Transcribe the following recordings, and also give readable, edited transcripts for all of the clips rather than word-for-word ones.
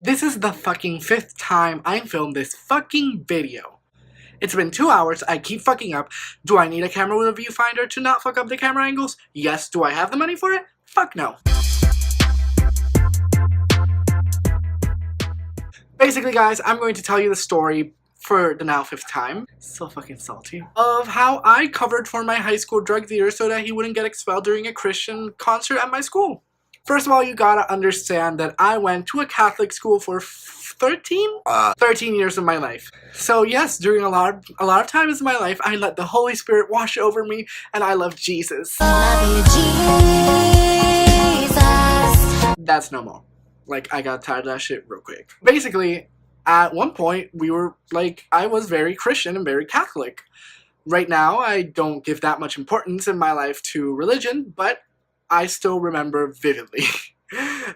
This is the fucking 5th time I filmed this fucking video. It's been 2 hours, I keep fucking up. Do I need a camera with a viewfinder to not fuck up the camera angles? Yes. Do I have the money for it? Fuck no. Basically guys, I'm going to tell you the story for the now 5th time, so fucking salty, of how I covered for my high school drug dealer so that he wouldn't get expelled during a Christian concert at my school. First of all, you gotta understand that I went to a Catholic school for 13 years of my life. So yes, during a lot of times in my life, I let the Holy Spirit wash over me, and I love Jesus. Love you, Jesus. That's no more. Like, I got tired of that shit real quick. Basically, at one point, I was very Christian and very Catholic. Right now, I don't give that much importance in my life to religion, but I still remember vividly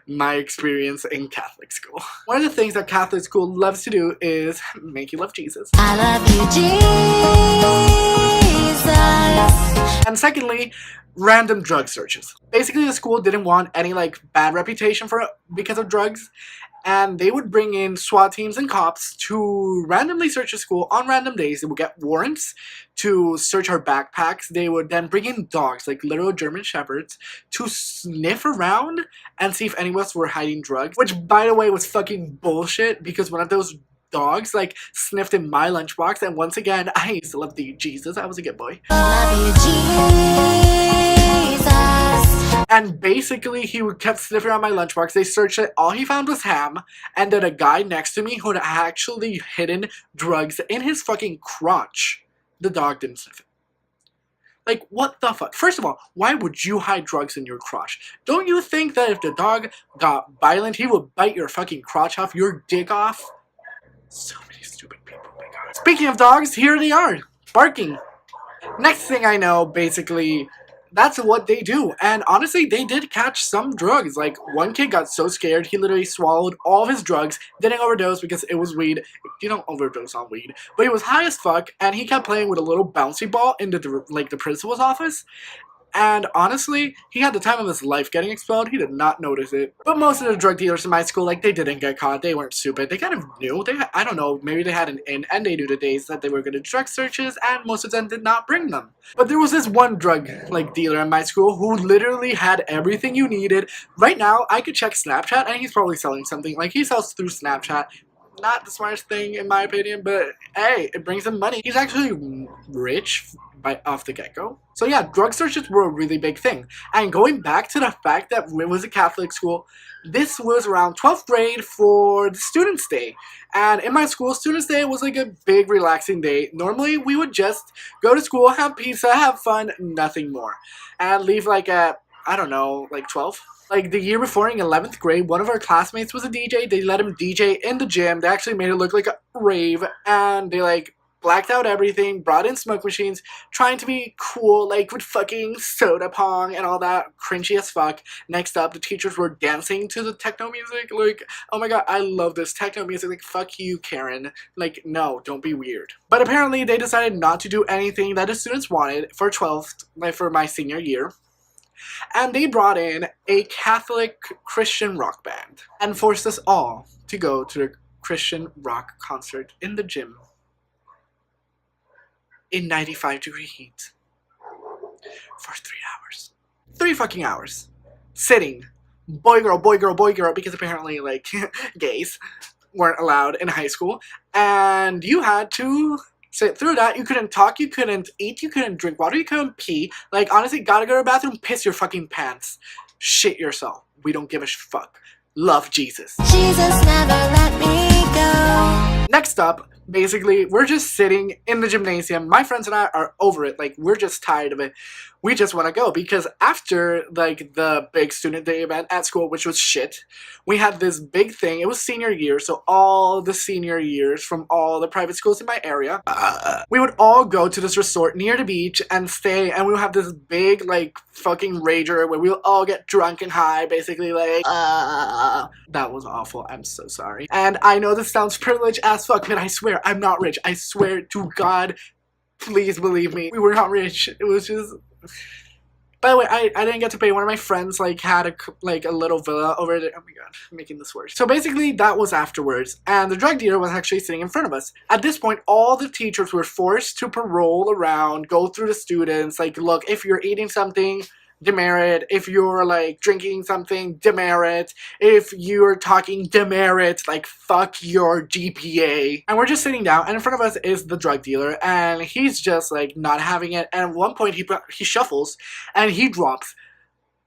my experience in Catholic school. One of the things that Catholic school loves to do is make you love Jesus. I love you, Jesus. And secondly, random drug searches. Basically, the school didn't want any bad reputation because of drugs, and they would bring in SWAT teams and cops to randomly search the school on random days. They would get warrants to search our backpacks. They would then bring in dogs, like literal German shepherds, to sniff around and see if any of us were hiding drugs. Which, by the way, was fucking bullshit, because one of those dogs sniffed in my lunchbox, and once again, I used to love the Jesus. I was a good boy. Love you, Jesus. And basically, he kept sniffing around my lunchbox. They searched it. All he found was ham. And then a guy next to me who had actually hidden drugs in his fucking crotch. The dog didn't sniff it. What the fuck? First of all, why would you hide drugs in your crotch? Don't you think that if the dog got violent, he would bite your fucking crotch off, your dick off? So many stupid people, oh my god. Speaking of dogs, here they are, barking. Next thing I know, basically, that's what they do. And honestly, they did catch some drugs. One kid got so scared, he literally swallowed all of his drugs, didn't overdose because it was weed. You don't overdose on weed. But he was high as fuck, and he kept playing with a little bouncy ball in the principal's office. And honestly, he had the time of his life getting expelled. He did not notice it. But most of the drug dealers in my school, they didn't get caught. They weren't stupid. They kind of knew. I don't know, maybe they had an in, and they knew the days that they were going to do drug searches, and most of them did not bring them. But there was this one drug, dealer in my school who literally had everything you needed. Right now, I could check Snapchat, and he's probably selling something. He sells through Snapchat. Not the smartest thing, in my opinion, but hey, it brings him money. He's actually rich off the get-go. So yeah, drug searches were a really big thing. And going back to the fact that it was a Catholic school, this was around 12th grade for the Students' Day. And in my school, Students' Day was a big relaxing day. Normally, we would just go to school, have pizza, have fun, nothing more. And leave at, I don't know, 12? The year before in 11th grade, one of our classmates was a DJ. They let him DJ in the gym. They actually made it look like a rave. And they blacked out everything, brought in smoke machines, trying to be cool, with fucking soda pong and all that, cringy as fuck. Next up, the teachers were dancing to the techno music. Oh my god, I love this techno music. Fuck you, Karen. No, don't be weird. But apparently, they decided not to do anything that the students wanted for 12th, for my senior year. And they brought in a Catholic Christian rock band and forced us all to go to the Christian rock concert in the gym in 95-degree heat for 3 hours. 3 fucking hours. Sitting. Boy, girl, boy, girl, boy, girl, because apparently, gays weren't allowed in high school. And you had to sit through that. You couldn't talk, you couldn't eat, you couldn't drink water, you couldn't pee. Honestly, gotta go to the bathroom, piss your fucking pants. Shit yourself. We don't give a fuck. Love Jesus. Jesus never let me go. Next up, basically, we're just sitting in the gymnasium. My friends and I are over it. We're just tired of it. We just want to go, because after, the big student day event at school, which was shit, we had this big thing. It was senior year, so all the senior years from all the private schools in my area, we would all go to this resort near the beach and stay, and we would have this big, fucking rager where we would all get drunk and high, basically, that was awful. I'm so sorry. And I know this sounds privileged as fuck, but I swear, I'm not rich. I swear to God, please believe me. We were not rich. It was just... By the way, I didn't get to pay. One of my friends like had a little villa over there. Oh my god, I'm making this worse. So basically that was afterwards, and the drug dealer was actually sitting in front of us. At this point, all the teachers were forced to parole around, go through the students, like, look, if you're eating something, demerit. If you're like drinking something, demerit. If you're talking, demerit. Like, fuck your GPA. And we're just sitting down, and in front of us is the drug dealer, and he's just like not having it. And at one point he shuffles and he drops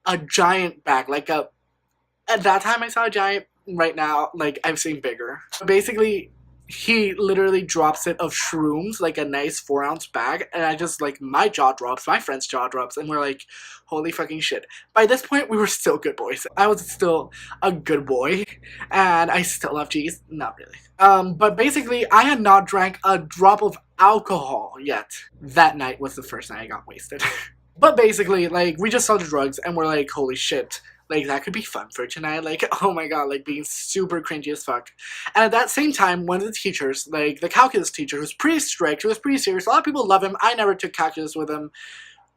a giant bag, like a, at that time I saw a giant. Right now, like, I've seen bigger. Basically, he literally drops it of shrooms, like a nice 4-ounce bag, and I just, like, my jaw drops, my friend's jaw drops, and we're like, holy fucking shit. By this point, we were still good boys. I was still a good boy, and I still love cheese. Not really. But basically, I had not drank a drop of alcohol yet. That night was the first night I got wasted. But basically, like, we just saw the drugs, and we're like, holy shit. Like, that could be fun for tonight. Like, oh my god, like, being super cringy as fuck. And at that same time, one of the teachers, like, the calculus teacher, was pretty strict, he was pretty serious. A lot of people love him. I never took calculus with him.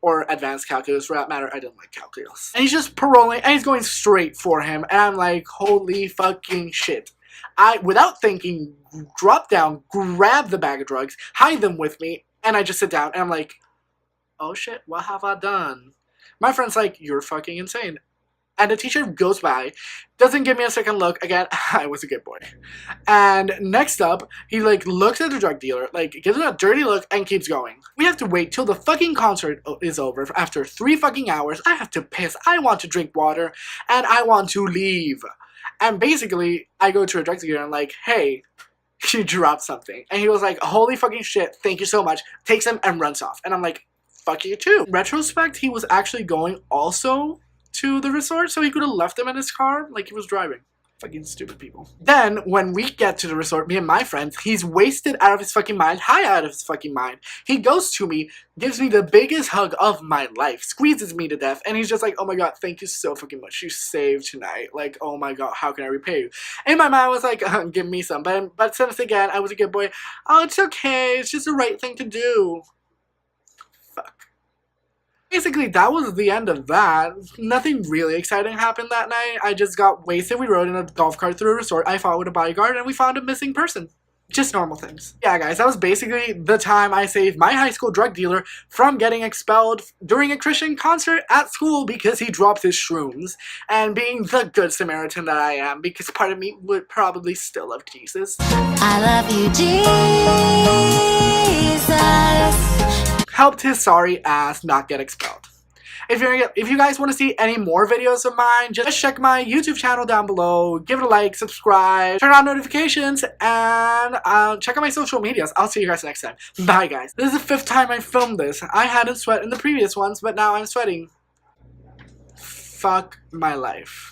Or advanced calculus, for that matter. I didn't like calculus. And he's just paroling, and he's going straight for him. And I'm like, holy fucking shit. I, without thinking, drop down, grab the bag of drugs, hide them with me, and I just sit down, and I'm like, oh shit, what have I done? My friend's like, you're fucking insane. And the teacher goes by, doesn't give me a second look. Again, I was a good boy. And next up, he like looks at the drug dealer, like gives him a dirty look and keeps going. We have to wait till the fucking concert is over. After 3 fucking hours, I have to piss, I want to drink water, and I want to leave. And basically, I go to a drug dealer and I'm like, hey, she dropped something. And he was like, holy fucking shit, thank you so much. Takes him and runs off. And I'm like, fuck you too. In retrospect, he was actually going also to the resort, so he could have left him in his car like he was driving. Fucking stupid people. Then, when we get to the resort, me and my friends, he's wasted out of his fucking mind, high out of his fucking mind. He goes to me, gives me the biggest hug of my life, squeezes me to death, and he's just like, oh my god, thank you so fucking much. You saved tonight. Like, oh my god, how can I repay you? In my mind, I was like, give me some. But since again, I was a good boy, oh, it's okay. It's just the right thing to do. Fuck. Basically, that was the end of that. Nothing really exciting happened that night. I just got wasted. We rode in a golf cart through a resort. I fought with a bodyguard, and we found a missing person. Just normal things. Yeah, guys, that was basically the time I saved my high school drug dealer from getting expelled during a Christian concert at school because he dropped his shrooms, and being the good Samaritan that I am, because part of me would probably still love Jesus. I love you, Jesus. Helped his sorry ass not get expelled. If you guys want to see any more videos of mine, just check my YouTube channel down below. Give it a like, subscribe, turn on notifications, and check out my social medias. I'll see you guys next time. Bye, guys. This is the 5th time I filmed this. I hadn't sweat in the previous ones, but now I'm sweating. Fuck my life.